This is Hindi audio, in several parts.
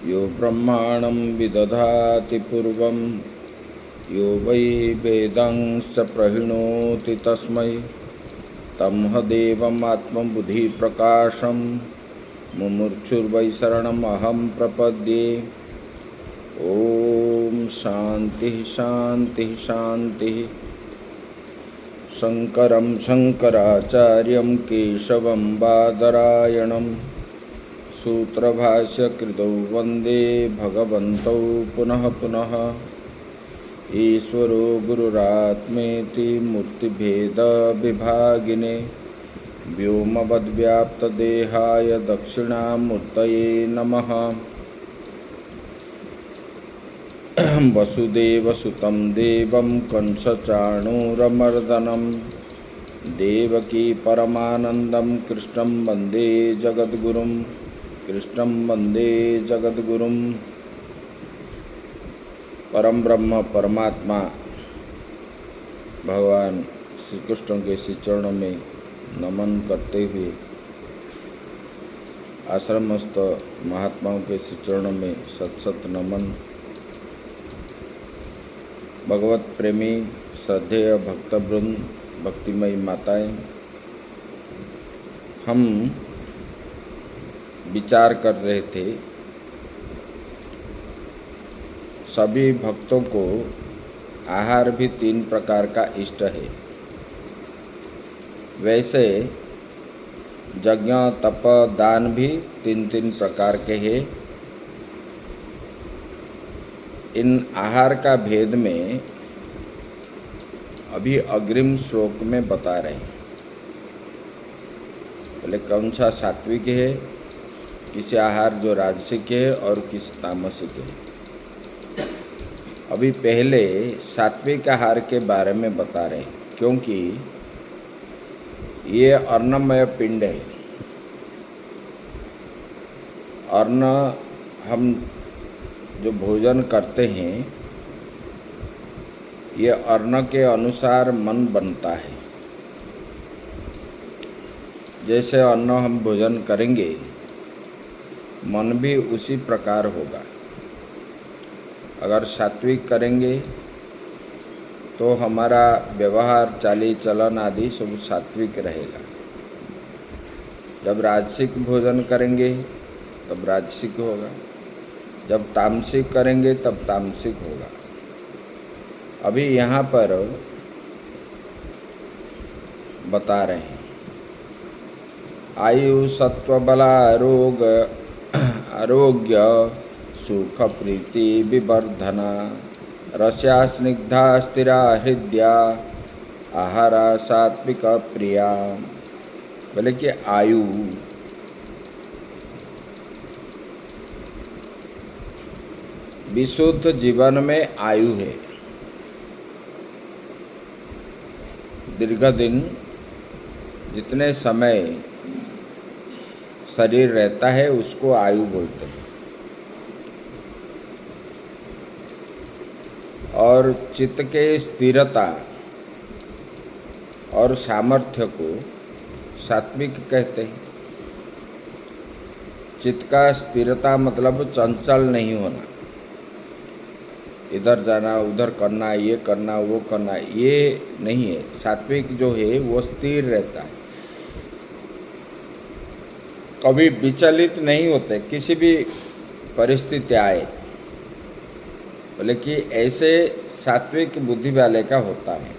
यो ब्रह्माणं विदधाति पूर्वं यो वै वेदांश्च प्रहिणोति तस्मै तमह आत्मबुद्धिप्रकाशं मुमुक्षुर्वै शरणमहं प्रपद्ये। ओम शांति शांति शांति। शंकरं शंकराचार्यं केशवं बादरायणं सूत्रभाष्यकृतौ वंदे भगवन्तौ पुनः पुनः। ईश्वरो गुरुरात्मेति मूर्तिभेदविभागिने व्योमवद्व्याप्तदेहाय दक्षिणामूर्तये नमः। वसुदेवसुतं देवं कंसचाणूरमर्दनं देवकी परमानन्दं कृष्णं वन्दे जगद्गुरुं परम ब्रह्म परमात्मा भगवान श्री कृष्ण के श्री चरणों में नमन करते हुए आश्रमस्थ महात्माओं के श्री चरणों में सत सत नमन। भगवत प्रेमी श्रद्धेय भक्तवृंद, भक्तिमयी माताएं, हम विचार कर रहे थे सभी भक्तों को आहार भी 3 प्रकार का इष्ट है। वैसे यज्ञ तप दान भी 3 प्रकार के हैं। इन आहार का भेद में अभी अग्रिम श्लोक में बता रहे हैं। पहले कौन सा सात्विक है, किसी आहार जो राजसिक है और किसी तामसिक है। अभी पहले सात्विक आहार के बारे में बता रहे हैं, क्योंकि ये अन्नमय पिंड है। अन्न हम जो भोजन करते हैं, ये अन्न के अनुसार मन बनता है। जैसे अन्न हम भोजन करेंगे, मन भी उसी प्रकार होगा। अगर सात्विक करेंगे तो हमारा व्यवहार, चाली चलन आदि सब सात्विक रहेगा। जब राजसिक भोजन करेंगे तब राजसिक होगा, जब तामसिक करेंगे तब तामसिक होगा। अभी यहाँ पर बता रहे हैं आयु सत्व बला रोग आरोग्य सुख प्रीति विवर्धना रस्या स्निग्धा स्थिरा हृदया आहारा सात्विक प्रिया। बोले कि आयु, विशुद्ध जीवन में आयु है। दीर्घ दिन जितने समय शरीर रहता है उसको आयु बोलते हैं। और चित्त के स्थिरता और सामर्थ्य को सात्विक कहते हैं। चित्त का स्थिरता मतलब चंचल नहीं होना, इधर जाना उधर करना, ये करना वो करना, ये नहीं है। सात्विक जो है वो स्थिर रहता है, कभी विचलित नहीं होते किसी भी परिस्थिति आए। बोले कि ऐसे सात्विक बुद्धि वाले का होता है।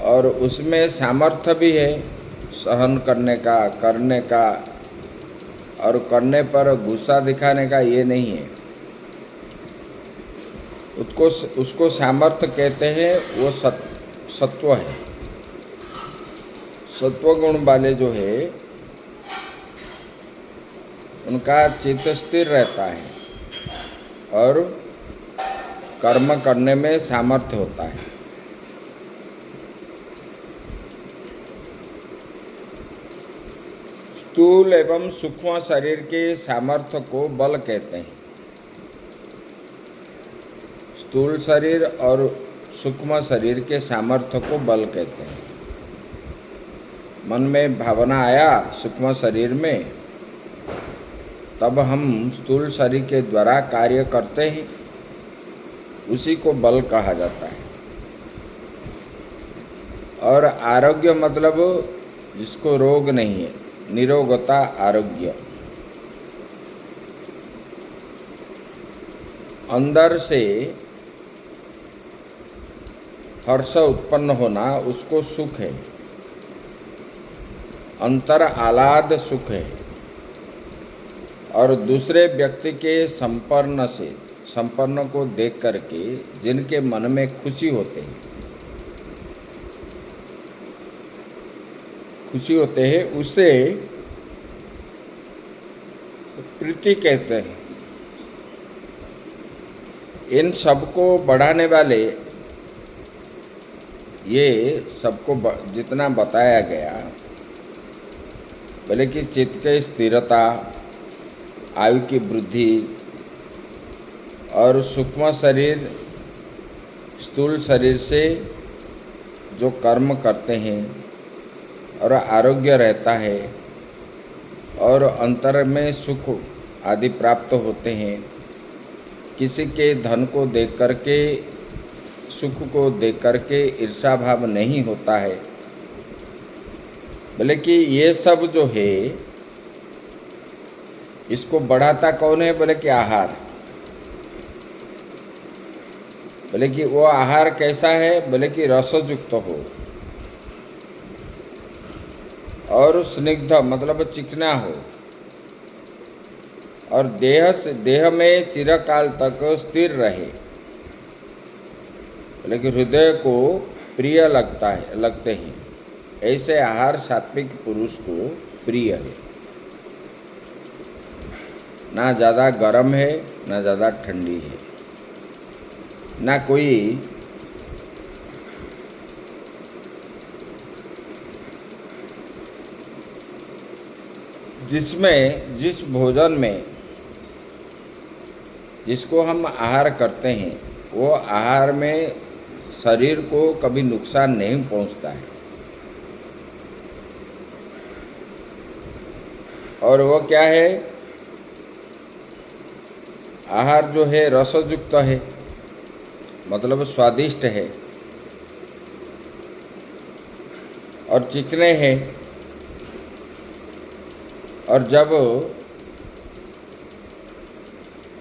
और उसमें सामर्थ्य भी है सहन करने का, करने का, और करने पर गुस्सा दिखाने का, ये नहीं है। उसको सामर्थ्य कहते हैं। वो सत्व है। सत्व गुण वाले जो है उनका चित्त स्थिर रहता है और कर्म करने में सामर्थ्य होता है। स्थूल एवं सूक्ष्म शरीर के सामर्थ्य को बल कहते हैं। स्थूल शरीर और सूक्ष्म शरीर के सामर्थ्य को बल कहते हैं। मन में भावना आया सूक्ष्म शरीर में तब हम स्थूल शरीर के द्वारा कार्य करते हैं, उसी को बल कहा जाता है। और आरोग्य मतलब जिसको रोग नहीं है, निरोगता, आरोग्य। अंदर से हर्ष उत्पन्न होना उसको सुख है, अंतर आह्लाद सुख है। और दूसरे व्यक्ति के संपन्न को देख करके जिनके मन में खुशी होते हैं उसे प्रीति कहते हैं। इन सबको बढ़ाने वाले ये सबको जितना बताया गया, भले कि चित्त की स्थिरता, आयु की वृद्धि और सूक्ष्म शरीर स्थूल शरीर से जो कर्म करते हैं और आरोग्य रहता है और अंतर में सुख आदि प्राप्त होते हैं। किसी के धन को देख करके, सुख को देख करके ईर्षा भाव नहीं होता है। बोले कि ये सब जो है इसको बढ़ाता कौन है? बोले कि आहार। बोले कि वो आहार कैसा है? बोले कि रसयुक्त हो और स्निग्ध मतलब चिकना हो और देह में चिरकाल तक स्थिर रहे। बोले कि हृदय को प्रिय लगते हैं। ऐसे आहार सात्विक पुरुष को प्रिय है। ना ज़्यादा गर्म है, ना ज़्यादा ठंडी है, ना कोई जिस भोजन में जिसको हम आहार करते हैं वो आहार में शरीर को कभी नुकसान नहीं पहुंचता है। और वो क्या है? आहार जो है रसयुक्त है, मतलब स्वादिष्ट है और चिकने हैं। और जब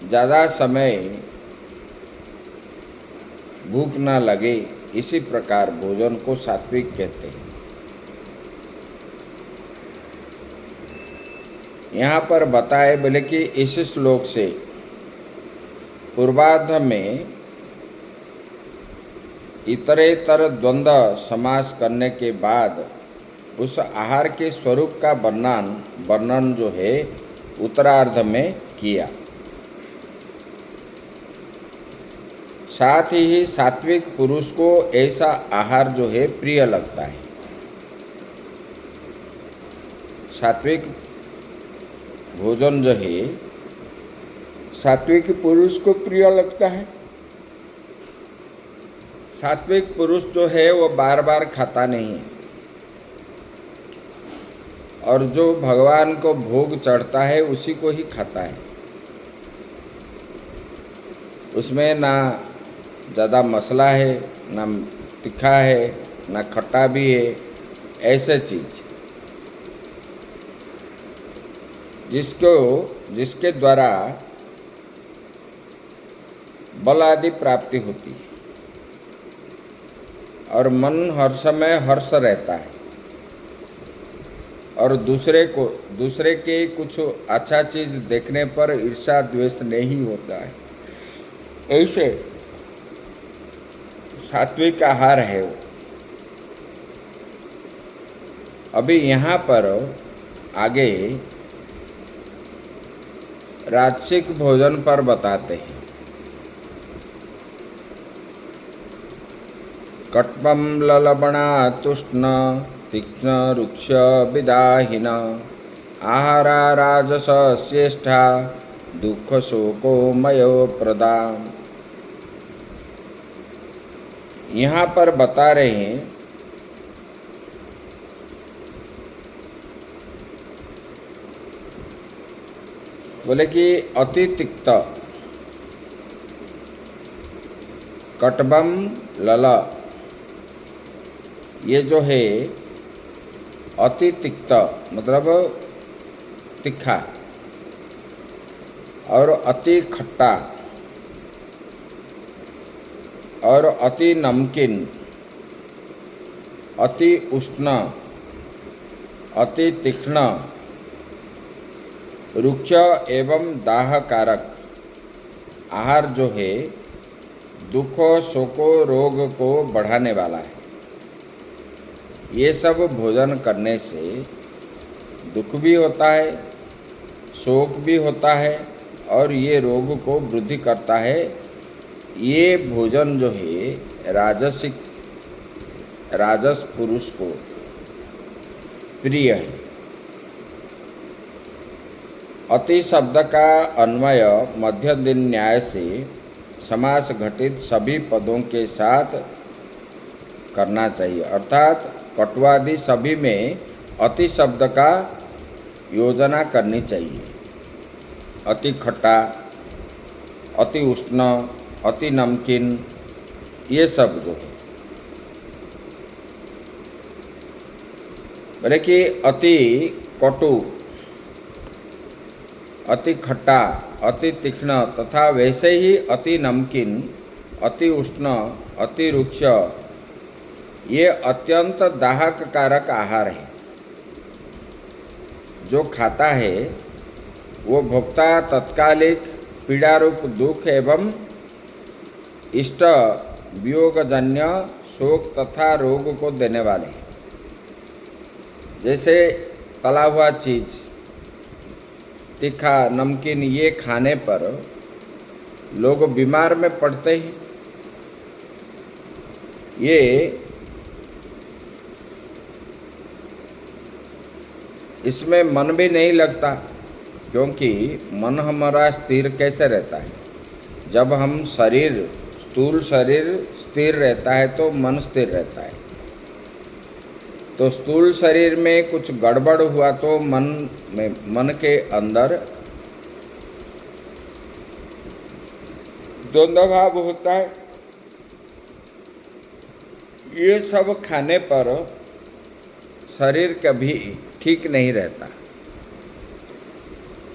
ज़्यादा समय भूख ना लगे, इसी प्रकार भोजन को सात्विक कहते हैं। यहाँ पर बताए बोले कि इस श्लोक से पूर्वार्ध में इतरेतर द्वंद्व समास करने के बाद उस आहार के स्वरूप का वर्णन जो है उत्तरार्ध में किया। साथ ही सात्विक पुरुष को ऐसा आहार जो है प्रिय लगता है। सात्विक भोजन जो है सात्विक पुरुष को प्रिय लगता है। सात्विक पुरुष जो है वो बार बार खाता नहीं है और जो भगवान को भोग चढ़ता है उसी को ही खाता है। उसमें ना ज़्यादा मसाला है, ना तीखा है, ना खट्टा भी है। ऐसे चीज़ जिसके द्वारा बल आदि प्राप्ति होती है और मन हर समय हर्ष रहता है और दूसरे के कुछ अच्छा चीज़ देखने पर ईर्ष्या द्वेष नहीं होता है। ऐसे सात्विक आहार है वो। अभी यहाँ पर आगे राजसिक भोजन पर बताते हैं। कट्वं ललबणा तुष्ण तीक्ष्ण रुक्ष विदाहिन आहारा राजस श्रेष्ठा दुख शोको मयो प्रदा। यहाँ पर बता रहे हैं बोले कि अति तिक्त कटबम लल, ये जो है अति तिक्त मतलब तीखा, और अति खट्टा और अति नमकीन, अति उष्ण, अति तीक्ष्ण, रुक्ष एवं दाहकारक आहार जो है दुखों शोकों रोग को बढ़ाने वाला है। ये सब भोजन करने से दुख भी होता है, शोक भी होता है और ये रोग को वृद्धि करता है। ये भोजन जो है राजस पुरुष को प्रिय है। अति शब्द का अन्वय मध्य दिन न्याय से समास घटित सभी पदों के साथ करना चाहिए, अर्थात कटवादि सभी में अति शब्द का योजना करनी चाहिए। अति खट्टा, अति उष्ण, अति नमकीन, ये सब जो है बोले कि अति कटु, अति खट्टा, अति तीक्ष्ण तथा वैसे ही अति नमकीन, अति उष्ण, अति रुक्ष, ये अत्यंत दाहक कारक आहार है। जो खाता है वो भोक्ता तत्कालिक पीड़ारूप दुख एवं इष्ट वियोगजन्य शोक तथा रोग को देने वाले हैं। जैसे तला हुआ चीज़, तीखा, नमकीन, ये खाने पर लोग बीमार में पड़ते हैं। ये इसमें मन भी नहीं लगता, क्योंकि मन हमारा स्थिर कैसे रहता है? जब हम स्थूल शरीर स्थिर रहता है तो मन स्थिर रहता है। तो स्थूल शरीर में कुछ गड़बड़ हुआ तो मन के अंदर द्वंद्व भाव होता है। ये सब खाने पर शरीर कभी ठीक नहीं रहता।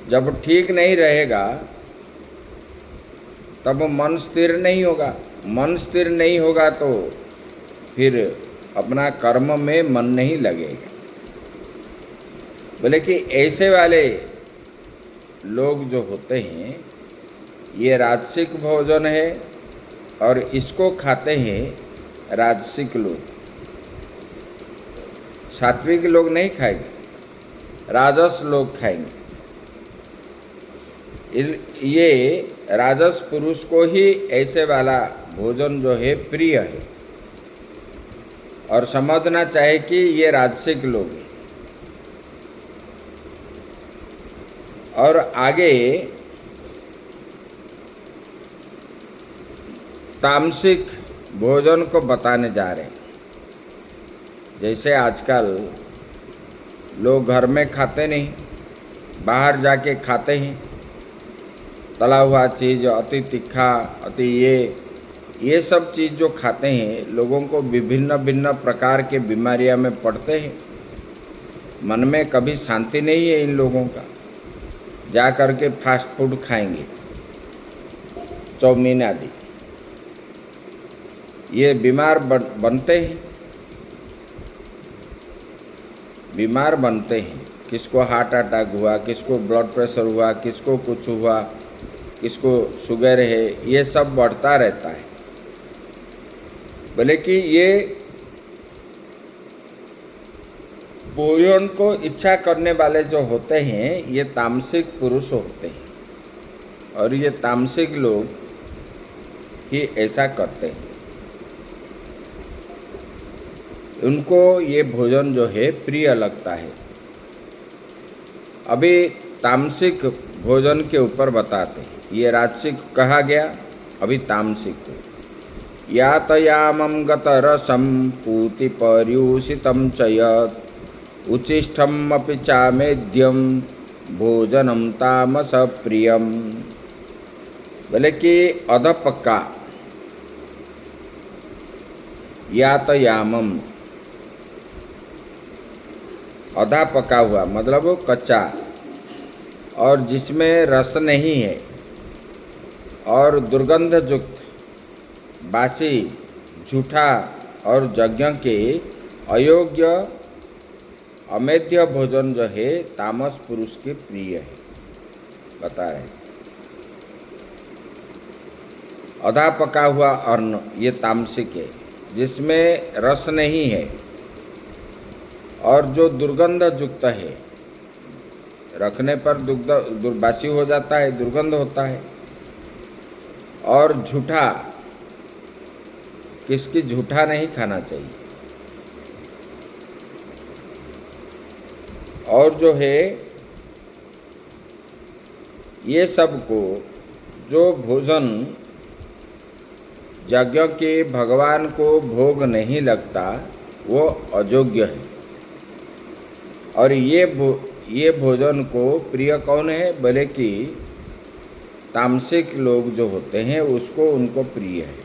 जब ठीक नहीं रहेगा तब मन स्थिर नहीं होगा। मन स्थिर नहीं होगा तो फिर अपना कर्म में मन नहीं लगेगा। बोले कि ऐसे वाले लोग जो होते हैं ये राजसिक भोजन है और इसको खाते हैं राजसिक लोग। सात्विक लोग नहीं खाएंगे, राजस लोग खाएंगे। ये राजस पुरुष को ही ऐसे वाला भोजन जो है प्रिय है, और समझना चाहिए कि ये राजसिक लोग हैं। और आगे तामसिक भोजन को बताने जा रहे हैं। जैसे आजकल लोग घर में खाते नहीं, बाहर जाके खाते हैं। तला हुआ चीज़, अति तीखा, अति ये सब चीज़ जो खाते हैं लोगों को विभिन्न भिन्न प्रकार के बीमारियां में पड़ते हैं। मन में कभी शांति नहीं है इन लोगों का। जा कर के फास्ट फूड खाएंगे, चाउमीन आदि, ये बीमार बनते हैं। बीमार बनते हैं। किसको हार्ट अटैक हुआ, किसको ब्लड प्रेशर हुआ, किसको कुछ हुआ, किसको शुगर है, ये सब बढ़ता रहता है। बोले कि ये भोजन को इच्छा करने वाले जो होते हैं ये तामसिक पुरुष होते हैं, और ये तामसिक लोग ही ऐसा करते हैं। उनको ये भोजन जो है प्रिय लगता है। अभी तामसिक भोजन के ऊपर बताते हैं। ये राजसिक कहा गया, अभी तामसिक को। यातयामं गतरसं पूतिपर्यूषितं च यत् उच्छिष्टम् अपि चामेद्यं भोजनम तामस प्रियम। बोले कि अध पक्का यातयामम, आधा पका हुआ मतलब वो कच्चा और जिसमें रस नहीं है और दुर्गंध युक्त बासी झूठा और यज्ञ के अयोग्य अमेध्य भोजन जो है तामस पुरुष के प्रिय है। बता रहे आधा पका हुआ अन्न ये तामसिक है, जिसमें रस नहीं है और जो दुर्गंध युक्त है, रखने पर दुर्बासी हो जाता है, दुर्गंध होता है। और झूठा, किसकी झूठा नहीं खाना चाहिए। और जो है ये सब को जो भोजन यज्ञ के भगवान को भोग नहीं लगता वो अयोग्य है। और ये भोजन को प्रिय कौन है? बोले कि तामसिक लोग जो होते हैं उसको उनको प्रिय है।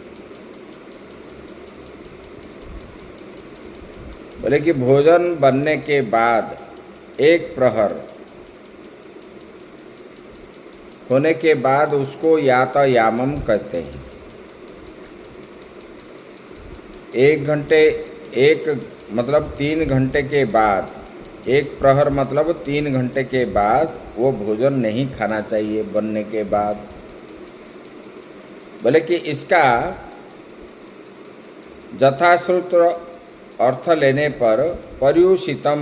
बोले कि भोजन बनने के बाद एक प्रहर होने के बाद उसको यातयामम कहते हैं। एक मतलब 3 घंटे के बाद, एक प्रहर मतलब 3 घंटे के बाद वो भोजन नहीं खाना चाहिए बनने के बाद। बोले कि इसका यथाश्रुत अर्थ लेने पर पर्युषितम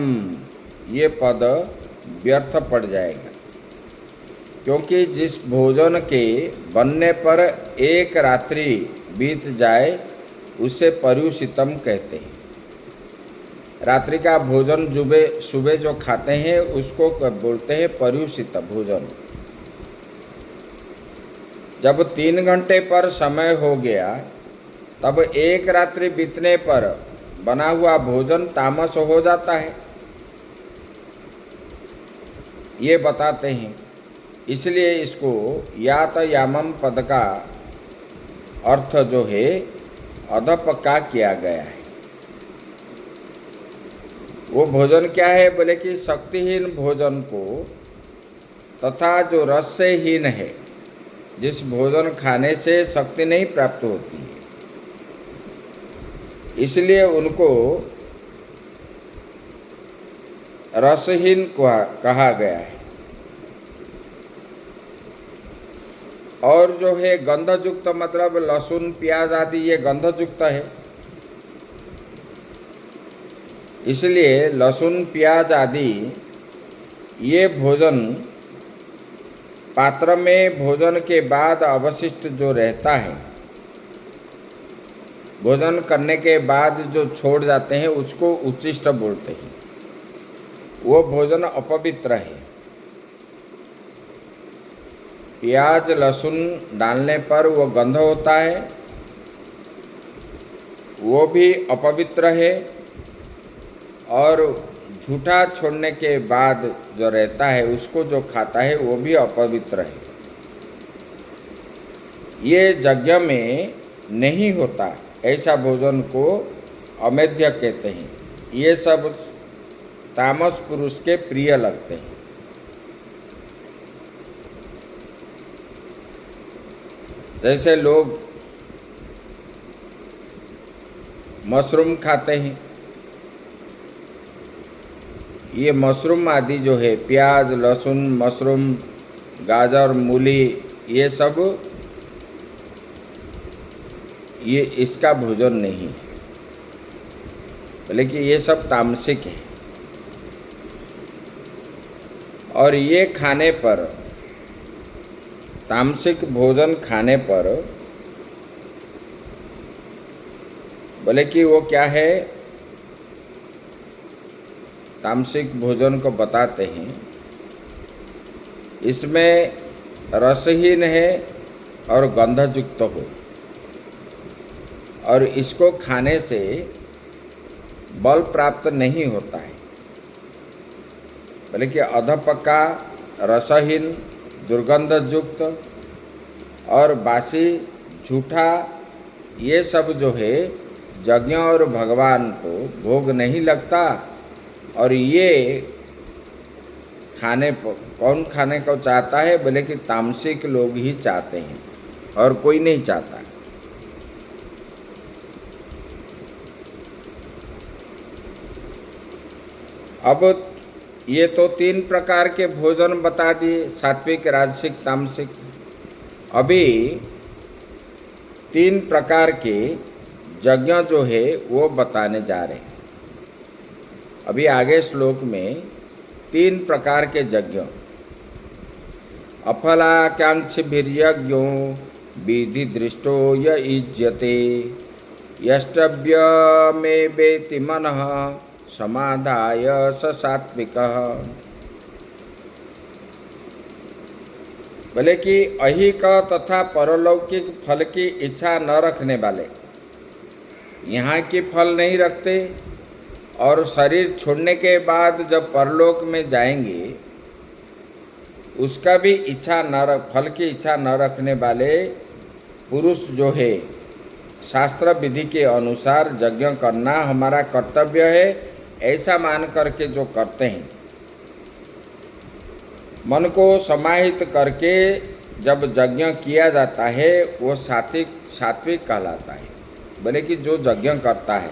ये पद व्यर्थ पड़ जाएगा, क्योंकि जिस भोजन के बनने पर एक रात्रि बीत जाए उसे पर्युषितम कहते हैं। रात्रि का भोजन सुबह जो खाते हैं उसको बोलते हैं पर्युषित भोजन। जब 3 घंटे पर समय हो गया तब एक रात्रि बीतने पर बना हुआ भोजन तामस हो जाता है, ये बताते हैं। इसलिए इसको यातयामम पद का अर्थ जो है अधपक्का किया गया है। वो भोजन क्या है? बोले कि शक्तिहीन भोजन को तथा जो रस से हीन है, जिस भोजन खाने से शक्ति नहीं प्राप्त होती है, इसलिए उनको रसहीन कहा गया है। और जो है गंधयुक्त मतलब लहसुन प्याज आदि ये गंधयुक्त है, इसलिए लहसुन प्याज आदि ये भोजन पात्र में भोजन के बाद अवशिष्ट जो रहता है, भोजन करने के बाद जो छोड़ जाते हैं उसको उच्छिष्ट बोलते हैं। वो भोजन अपवित्र है। प्याज लहसुन डालने पर वो गंध होता है, वो भी अपवित्र है। और झूठा छोड़ने के बाद जो रहता है उसको जो खाता है वो भी अपवित्र है। ये यज्ञ में नहीं होता, ऐसा भोजन को अमेध्य कहते हैं। ये सब तामस पुरुष के प्रिय लगते हैं। जैसे लोग मशरूम खाते हैं, ये मशरूम आदि जो है प्याज लहसुन मशरूम गाजर मूली ये सब ये इसका भोजन नहीं है, बल्कि ये सब तामसिक है। और ये खाने पर, तामसिक भोजन खाने पर बोले कि वो क्या है, तामसिक भोजन को बताते हैं, इसमें रसहीन है और गंधयुक्त हो, और इसको खाने से बल प्राप्त नहीं होता है, बल्कि अधपक्का रसहीन, दुर्गंधयुक्त और बासी, झूठा, ये सब जो है यज्ञ और भगवान को भोग नहीं लगता। और ये कौन खाने को चाहता है? बोले कि तामसिक लोग ही चाहते हैं और कोई नहीं चाहता। अब ये तो 3 प्रकार के भोजन बता दिए, सात्विक, राजसिक, तामसिक। अभी 3 प्रकार के यज्ञ जो है वो बताने जा रहे हैं। अभी आगे श्लोक में 3 प्रकार के यज्ञ, अफलाकांक्षिभिर्यज्ञो विधि दृष्टो य युज्यते यष्टव्यमेवेति मनः समाधाय स सात्विकः। बोले कि ऐहिक तथा परलौकिक फल की इच्छा न रखने वाले, यहाँ की फल नहीं रखते और शरीर छोड़ने के बाद जब परलोक में जाएंगे उसका भी फल की इच्छा न रखने वाले पुरुष जो है, शास्त्र विधि के अनुसार यज्ञ करना हमारा कर्तव्य है ऐसा मान करके जो करते हैं, मन को समाहित करके जब यज्ञ किया जाता है वो सात्विक कहलाता है। बोले कि जो यज्ञ करता है,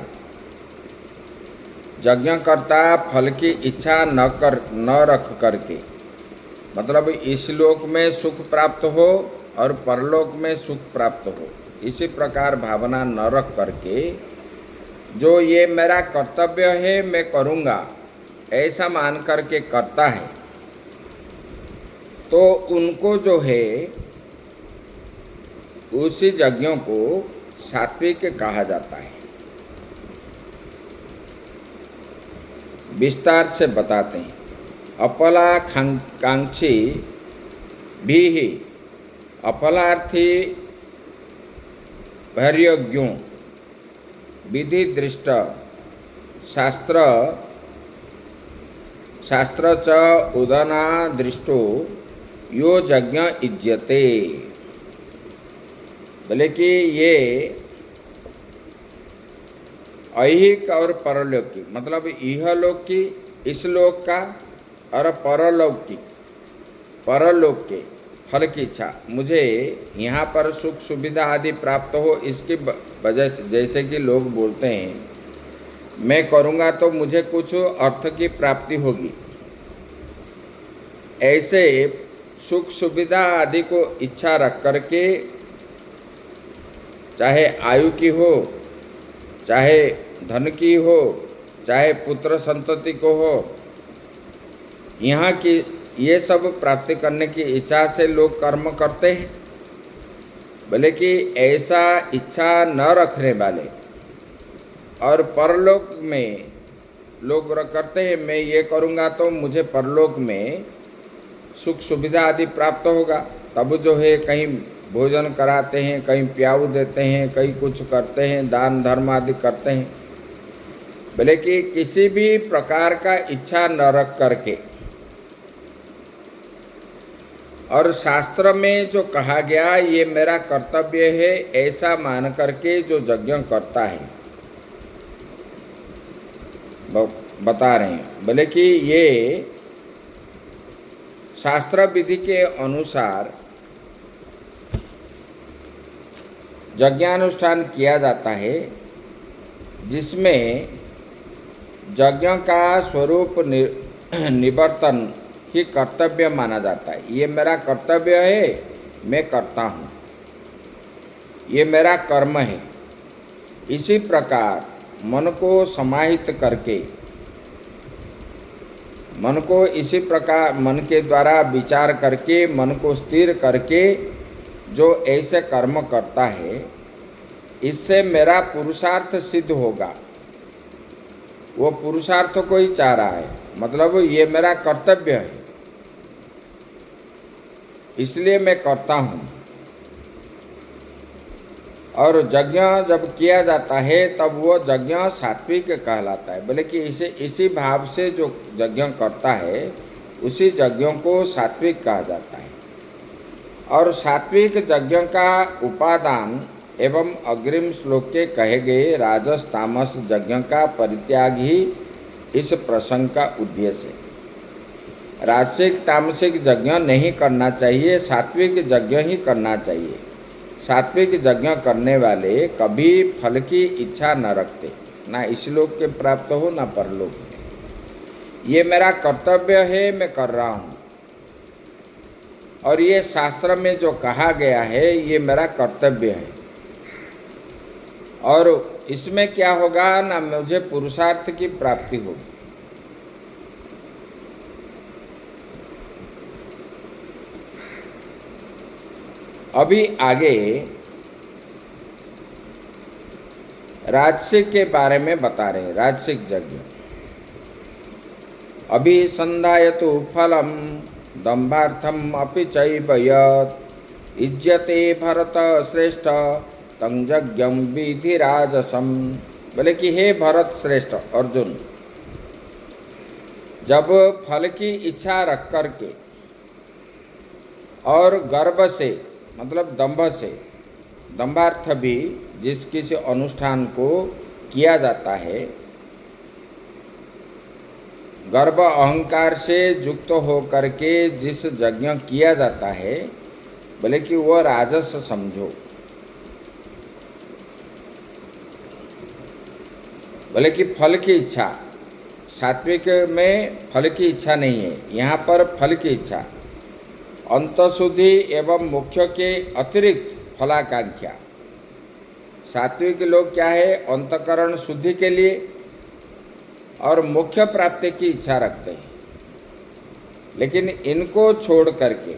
यज्ञ करता फल की इच्छा न रख करके, मतलब इस लोक में सुख प्राप्त हो और परलोक में सुख प्राप्त हो, इसी प्रकार भावना न रख करके जो ये मेरा कर्तव्य है मैं करूँगा ऐसा मान करके करता है, तो उनको जो है उसी यज्ञों को सात्विक कहा जाता है। विस्तार से बताते हैं। अफलाकांक्षी भी ही अफलार्थी भैर्यज्ञों विधि दृष्ट शास्त्र च उदना दृष्टो यो यज्ञ इज्यते। बोले कि ये ऐहिक और परलोक की, मतलब इहलोक की, इस लोक का और परलोक के फल की इच्छा, मुझे यहाँ पर सुख सुविधा आदि प्राप्त हो इसकी वजह से, जैसे कि लोग बोलते हैं मैं करूँगा तो मुझे कुछ अर्थ की प्राप्ति होगी, ऐसे सुख सुविधा आदि को इच्छा रख करके, चाहे आयु की हो, चाहे धन की हो, चाहे पुत्र संतति को हो, यहाँ की ये सब प्राप्ति करने की इच्छा से लोग कर्म करते हैं। बोले कि ऐसा इच्छा न रखने वाले और परलोक में लोग करते हैं मैं ये करूँगा तो मुझे परलोक में सुख सुविधा आदि प्राप्त होगा, तब जो है कहीं भोजन कराते हैं, कहीं प्याऊ देते हैं, कहीं कुछ करते हैं, दान धर्म आदि करते हैं। बोले कि किसी भी प्रकार का इच्छा न रख करके और शास्त्र में जो कहा गया ये मेरा कर्तव्य है ऐसा मान करके जो यज्ञ करता है, बता रहे हैं। बोले कि ये शास्त्र विधि के अनुसार यज्ञानुष्ठान किया जाता है, जिसमें यज्ञ का स्वरूप निवर्तन ही कर्तव्य माना जाता है। ये मेरा कर्तव्य है, मैं करता हूँ, ये मेरा कर्म है। इसी प्रकार मन को समाहित करके, मन को इसी प्रकार मन के द्वारा विचार करके, मन को स्थिर करके जो ऐसे कर्म करता है, इससे मेरा पुरुषार्थ सिद्ध होगा। वो पुरुषार्थ को ही चाह रहा है, मतलब ये मेरा कर्तव्य है इसलिए मैं करता हूँ। और यज्ञ जब किया जाता है तब वो यज्ञ सात्विक कहलाता है। बोले कि इसी भाव से जो यज्ञ करता है उसी यज्ञों को सात्विक कहा जाता है। और सात्विक यज्ञ का उपादान एवं अग्रिम श्लोक के कहे गए राजस तामस यज्ञ का परित्याग ही इस प्रसंग का उद्देश्य है। राजसिक तामसिक यज्ञ नहीं करना चाहिए, सात्विक यज्ञ ही करना चाहिए। सात्विक यज्ञ करने वाले कभी फल की इच्छा न रखते, ना इसलोक के प्राप्त हो ना परलोक में। ये मेरा कर्तव्य है, मैं कर रहा हूँ, और ये शास्त्र में जो कहा गया है ये मेरा कर्तव्य है, और इसमें क्या होगा ना मुझे पुरुषार्थ की प्राप्ति होगी। अभी आगे राजसिक के बारे में बता रहे हैं। राजसिक यज्ञ अभी संधायतु फलम दंभार्थम अपि चैव यत् इज्यते भरत श्रेष्ठ तं यज्ञं विधि राजसम। बोले कि हे भरत श्रेष्ठ अर्जुन, जब फल की इच्छा रख करके और गर्व से मतलब दंभ से, दंभार्थ भी जिस किसी अनुष्ठान को किया जाता है, गर्व अहंकार से युक्त हो करके जिस यज्ञ किया जाता है, बोले कि वह राजस समझो। बोले कि फल की इच्छा, सात्विक में फल की इच्छा नहीं है, यहाँ पर फल की इच्छा, अंतःशुद्धि एवं मोक्ष के अतिरिक्त फलाकांक्षा। सात्विक लोग क्या है, अंतःकरण शुद्धि के लिए और मोक्ष प्राप्ति की इच्छा रखते हैं, लेकिन इनको छोड़ करके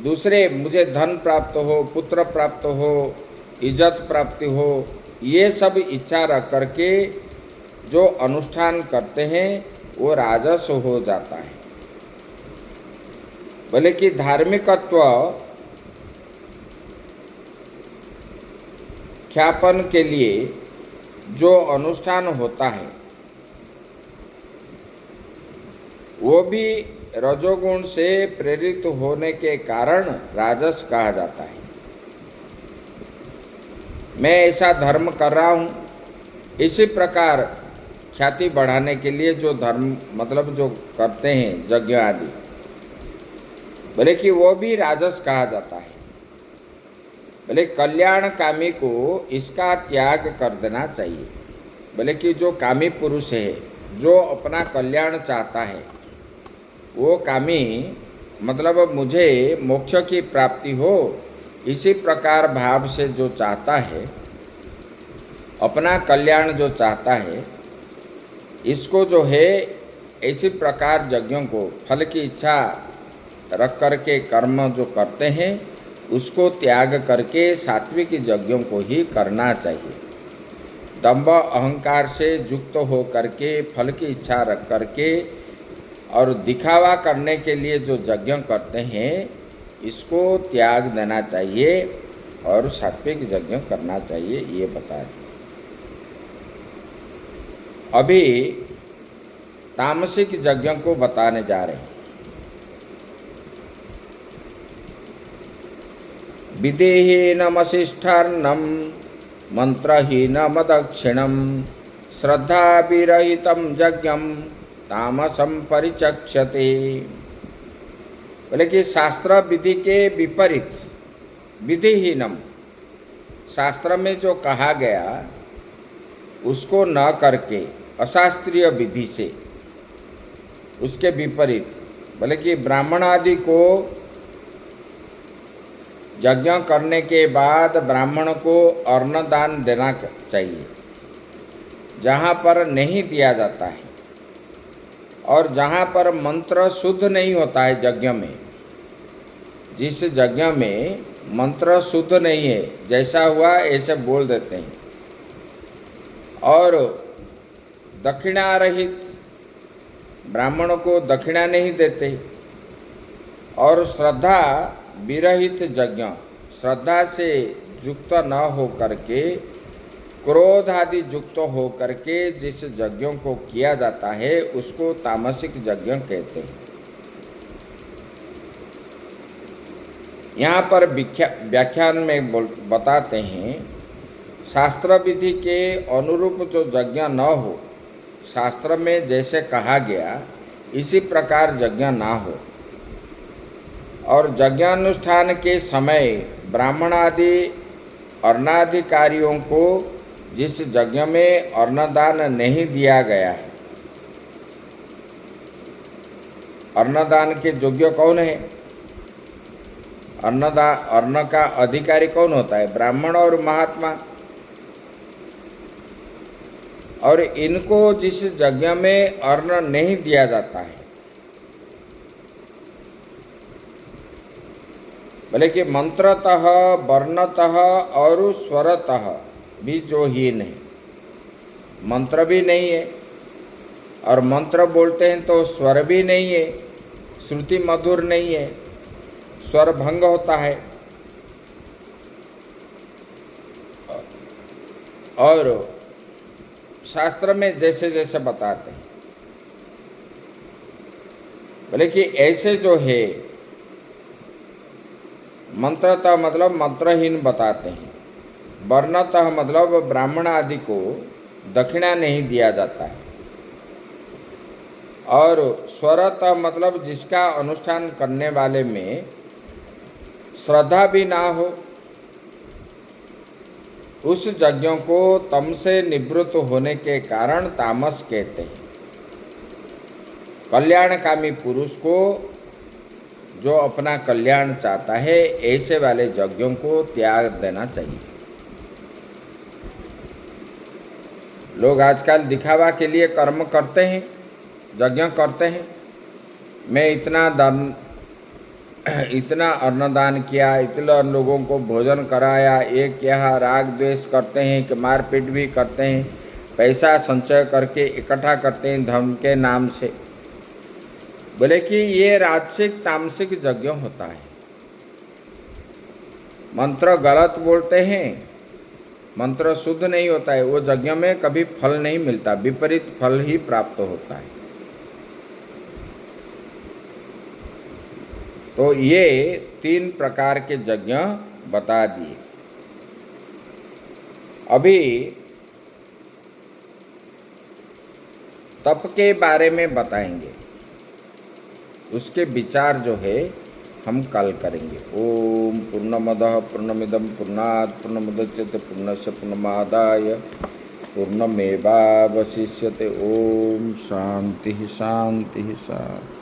दूसरे मुझे धन प्राप्त हो, पुत्र प्राप्त हो, इज्जत प्राप्ति हो, ये सब इच्छा रख करके जो अनुष्ठान करते हैं वो राजस हो जाता है। बोले कि धार्मिकत्व ख्यापन के लिए जो अनुष्ठान होता है वो भी रजोगुण से प्रेरित होने के कारण राजस कहा जाता है। मैं ऐसा धर्म कर रहा हूँ, इसी प्रकार ख्याति बढ़ाने के लिए जो धर्म मतलब जो करते हैं यज्ञ आदि, बोले कि वो भी राजस कहा जाता है। बोले कल्याण कामी को इसका त्याग कर देना चाहिए। बोले कि जो कामी पुरुष है, जो अपना कल्याण चाहता है, वो कामी मतलब मुझे मोक्ष की प्राप्ति हो, इसी प्रकार भाव से जो चाहता है, अपना कल्याण जो चाहता है, इसको जो है इसी प्रकार यज्ञों को फल की इच्छा रख करके कर्म जो करते हैं उसको त्याग करके सात्विक यज्ञों को ही करना चाहिए। दंभ अहंकार से युक्त हो करके फल की इच्छा रख करके और दिखावा करने के लिए जो यज्ञ करते हैं इसको त्याग देना चाहिए और सात्विक यज्ञ करना चाहिए, ये बता दिया। अभी तामसिक यज्ञ को बताने जा रहे हैं। विदेहीनमशिष्टान्नं मंत्रहीनमदक्षिणं श्रद्धाविरहितं यज्ञं तामसं परिचक्षते। बोले कि शास्त्र विधि के विपरीत, विधिहीनम, शास्त्र में जो कहा गया उसको न करके अशास्त्रीय विधि से, उसके विपरीत, बोले कि ब्राह्मण आदि को यज्ञ करने के बाद ब्राह्मण को अन्न दान देना चाहिए, जहाँ पर नहीं दिया जाता है और जहाँ पर मंत्र शुद्ध नहीं होता है यज्ञ में, जिस यज्ञ में मंत्र शुद्ध नहीं है, जैसा हुआ ऐसे बोल देते हैं, और दक्षिणा रहित, ब्राह्मण को दक्षिणा नहीं देते, और श्रद्धा विरहित यज्ञ, श्रद्धा से युक्त न हो करके क्रोध आदि युक्त हो करके जिस यज्ञों को किया जाता है उसको तामसिक यज्ञ कहते हैं। यहाँ पर व्याख्यान में बताते हैं, शास्त्र विधि के अनुरूप जो यज्ञ न हो, शास्त्र में जैसे कहा गया इसी प्रकार यज्ञ ना हो, और यज्ञानुष्ठान के समय ब्राह्मण आदि अर्णाधिकारियों को जिस यज्ञ में अन्नदान नहीं दिया गया है, अन्नदान के योग्य कौन है? अन्न का अधिकारी कौन होता है? ब्राह्मण और महात्मा। और इनको जिस यज्ञ में अन्न नहीं दिया जाता है, बोले कि मंत्रतः वर्णतः और स्वरतः भी जो हीन है, मंत्र भी नहीं है और मंत्र बोलते हैं तो स्वर भी नहीं है, श्रुति मधुर नहीं है, स्वर भंग होता है, और शास्त्र में जैसे जैसे बताते हैं, बोले कि ऐसे जो है मंत्रतः मतलब मंत्रहीन बताते हैं, वर्णतः मतलब ब्राह्मण आदि को दक्षिणा नहीं दिया जाता है, और स्वरतः मतलब जिसका अनुष्ठान करने वाले में श्रद्धा भी ना हो, उस यज्ञों को तम से निवृत्त होने के कारण तामस कहते हैं। कल्याणकामी पुरुष को जो अपना कल्याण चाहता है ऐसे वाले यज्ञों को त्याग देना चाहिए। लोग आजकल दिखावा के लिए कर्म करते हैं, यज्ञ करते हैं, मैं इतना अन्नदान किया, इतने लोगों को भोजन कराया, एक यहाँ राग द्वेष करते हैं कि मारपीट भी करते हैं, पैसा संचय करके इकट्ठा करते हैं धर्म के नाम से। बोले कि ये राजसिक तामसिक यज्ञ होता है। मंत्र गलत बोलते हैं, मंत्र शुद्ध नहीं होता है, वो यज्ञ में कभी फल नहीं मिलता, विपरीत फल ही प्राप्त होता है। तो ये 3 प्रकार के यज्ञ बता दिए। अभी तप के बारे में बताएंगे, उसके विचार जो है हम कल करेंगे। ओम पूर्णमदः पूर्णमिदं पूर्णात् पूर्णमुदच्यते पूर्णस्य पूर्णमादाय पूर्णमेवावशिष्यते। ओम शांति शांति शांति।